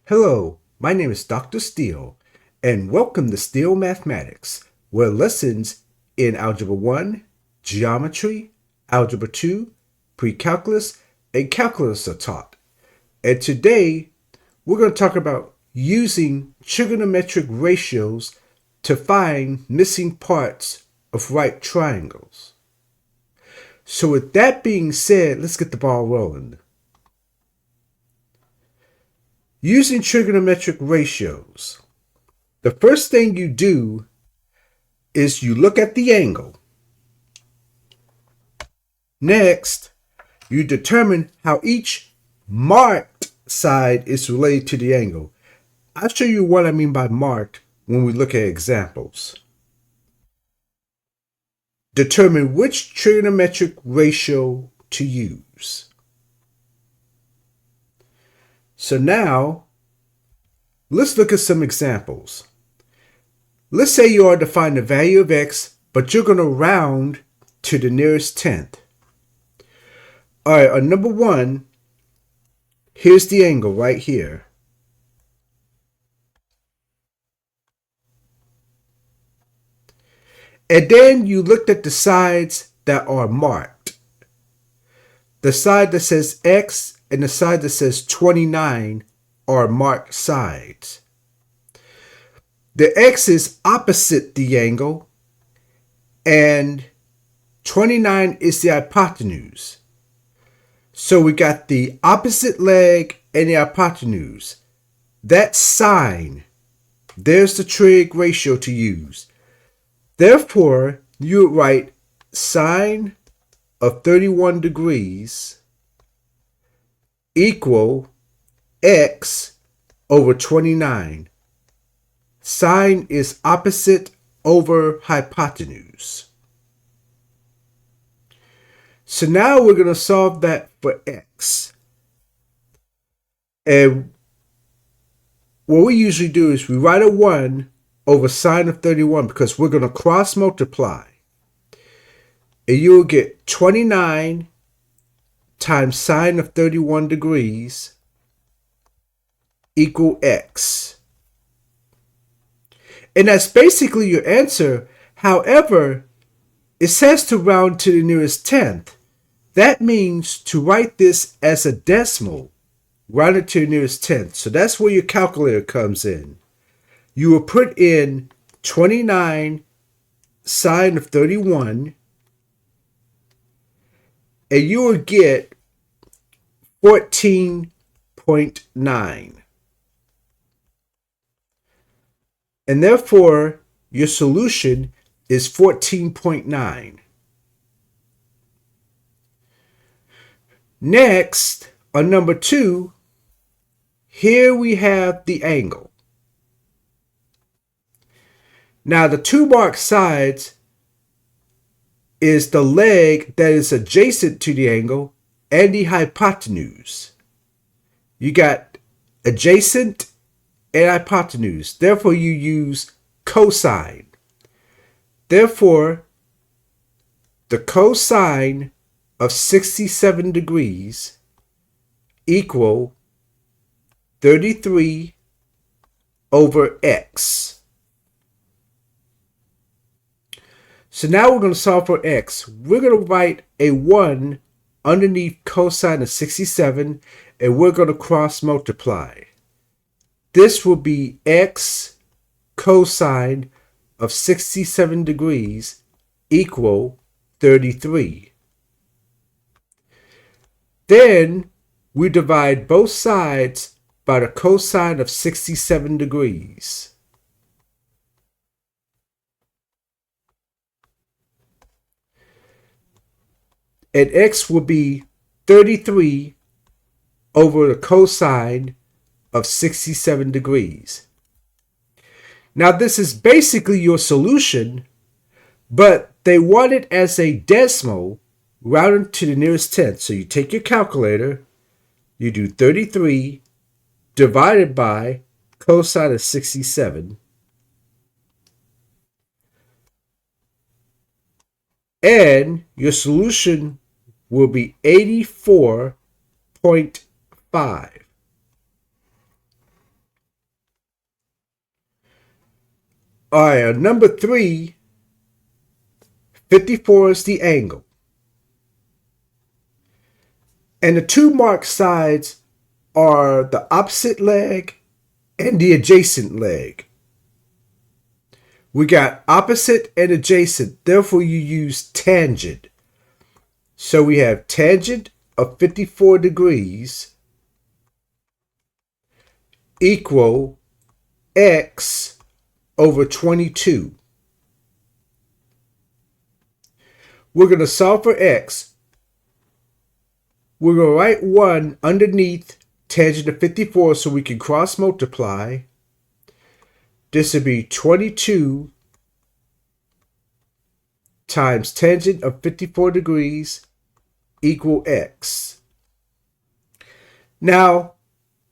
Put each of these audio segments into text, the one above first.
Hello, my name is Dr. Steele, and welcome to Steele Mathematics, where lessons in Algebra 1, Geometry, Algebra 2, Pre-Calculus, and Calculus are taught. And today, we're going to talk about using trigonometric ratios to find missing parts of right triangles. So with that being said, let's get the ball rolling. Using trigonometric ratios, the first thing you do is you look at the angle. Next, you determine how each marked side is related to the angle. I'll show you what I mean by marked when we look at examples. Determine which trigonometric ratio to use. So now, let's look at some examples. Let's say you are to find the value of x, but you're going to round to the nearest tenth. All right, on number one, here's the angle right here. And then you looked at the sides that are marked. The side that says x and the side that says 29 are marked sides. The x is opposite the angle, and 29 is the hypotenuse. So we got the opposite leg and the hypotenuse. That sine, there's the trig ratio to use. Therefore, you would write sine of 31 degrees equal x over 29. Sine is opposite over hypotenuse. So now we're going to solve that for x. And what we usually do is we write a 1 over sine of 31 because we're going to cross multiply. And you will get 29 times sine of 31 degrees equal x. And that's basically your answer. However, it says to round to the nearest tenth. That means to write this as a decimal, rounded to the nearest tenth. So that's where your calculator comes in. You will put in 29 sine of 31, and you will get 14.9. And therefore, your solution is 14.9. Next, on number 2, here we have the angle. Now, the two marked sides is the leg that is adjacent to the angle and the hypotenuse. You got adjacent and hypotenuse. Therefore, you use cosine. Therefore, the cosine of 67 degrees equal 33 over x. So now we're going to solve for x. We're going to write a 1 underneath cosine of 67, and we're going to cross multiply. This will be x cosine of 67 degrees equal 33. Then we divide both sides by the cosine of 67 degrees. And x will be 33 over the cosine of 67 degrees. Now this is basically your solution, but they want it as a decimal rounded to the nearest tenth. So you take your calculator, you do 33 divided by cosine of 67, and your solution will be 84.5. 5. All right, number 3, 54 is the angle. And the two marked sides are the opposite leg and the adjacent leg. We got opposite and adjacent, therefore you use tangent. So we have tangent of 54 degrees equal x over 22. We're going to solve for x. We're going to write 1 underneath tangent of 54 so we can cross multiply. This would be 22 times tangent of 54 degrees equal x. Now,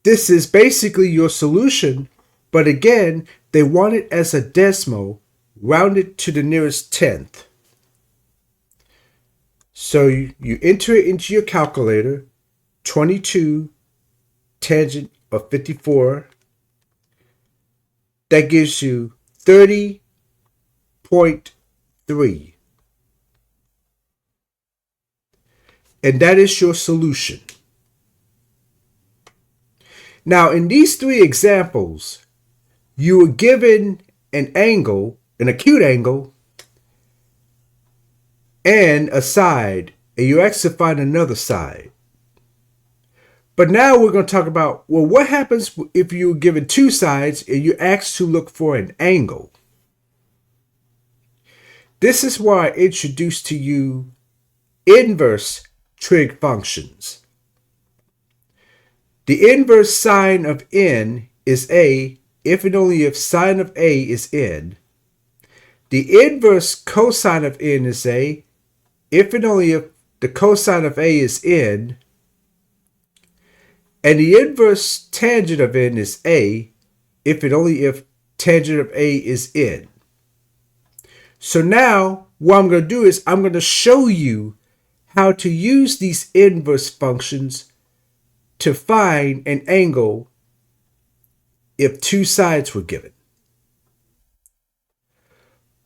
this is basically your solution, but again, they want it as a decimal, rounded to the nearest tenth. So you enter it into your calculator, 22 tangent of 54. That gives you 30.3. And that is your solution. Now, in these 3 examples, you were given an angle, an acute angle, and a side, and you asked to find another side. But now we're going to talk about, well, what happens if you're given 2 sides and you're asked to look for an angle? This is why I introduced to you inverse trig functions. The inverse sine of n is a if and only if sine of a is n. The inverse cosine of n is a if and only if the cosine of a is n. And the inverse tangent of n is a if and only if tangent of a is n. So now what I'm going to do is I'm going to show you how to use these inverse functions to find an angle if 2 sides were given.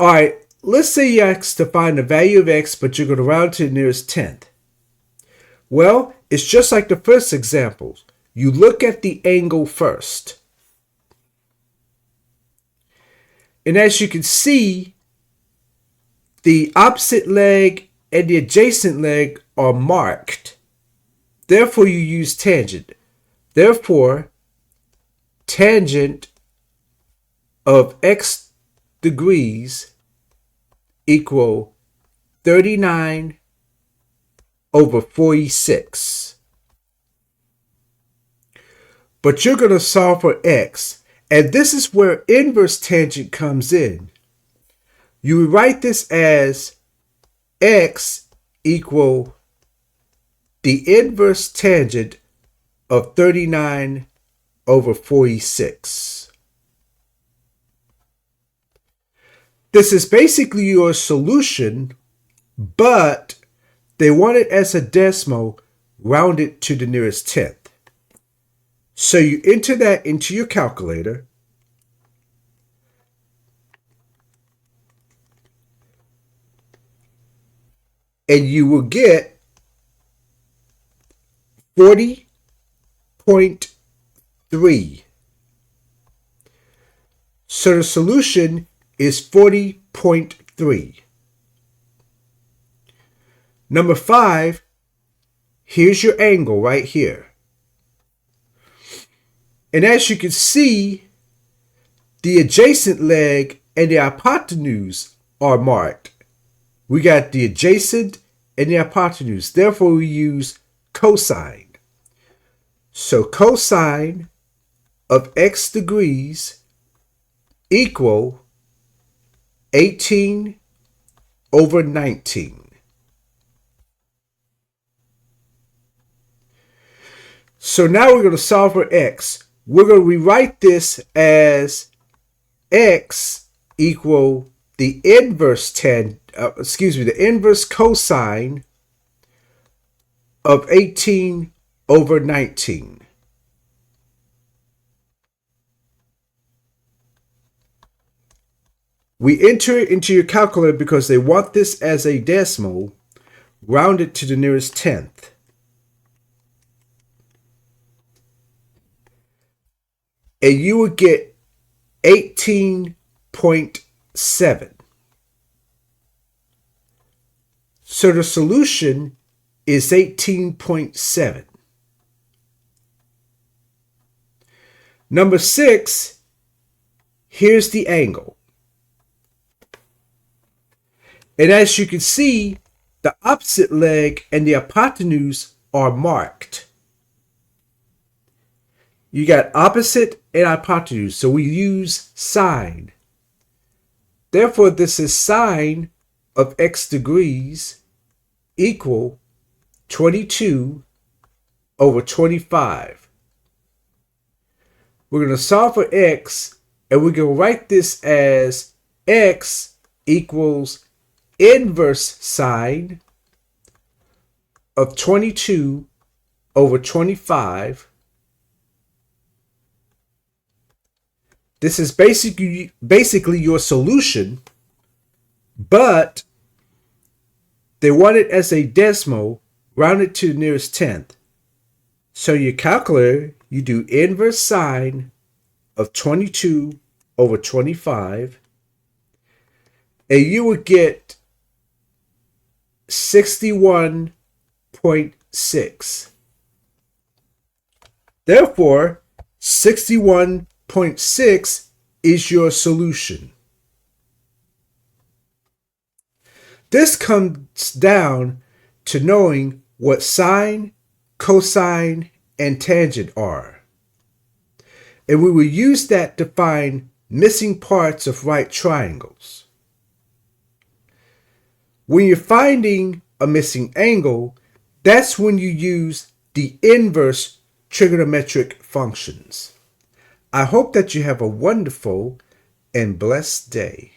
All right, let's say you ask to find the value of x, but you're going to round to the nearest tenth. Well, it's just like the first example. You look at the angle first. And as you can see, the opposite leg and the adjacent leg are marked. Therefore, you use tangent. Therefore, tangent of x degrees equal 39 over 46. But you're going to solve for x, and this is where inverse tangent comes in. You write this as x equal the inverse tangent of 39 over 46. This is basically your solution, but they want it as a decimal rounded to the nearest tenth. So you enter that into your calculator. And you will get 40.3. So the solution is 40.3. Number 5, here's your angle right here. And as you can see, the adjacent leg and the hypotenuse are marked. We got the adjacent and the hypotenuse. Therefore, we use cosine. So cosine of x degrees equal 18 over 19. So now we're going to solve for x. We're going to rewrite this as x equal the inverse the inverse cosine of 18 over 19. We enter it into your calculator because they want this as a decimal, round it to the nearest tenth. And you would get 18.7. So the solution is 18.7. Number 6, here's the angle. And as you can see, the opposite leg and the hypotenuse are marked. You got opposite and hypotenuse, so we use sine. Therefore, this is sine of x degrees equal 22 over 25. We're going to solve for x, and we're going to write this as x equals inverse sine of 22 over 25. This is basically your solution, but they want it as a decimal, rounded to the nearest tenth. So your calculator, you do inverse sine of 22 over 25, and you would get 61.6. Therefore, 61.6 is your solution. This comes down to knowing what sine, cosine, and tangent are. And we will use that to find missing parts of right triangles. When you're finding a missing angle, that's when you use the inverse trigonometric functions. I hope that you have a wonderful and blessed day.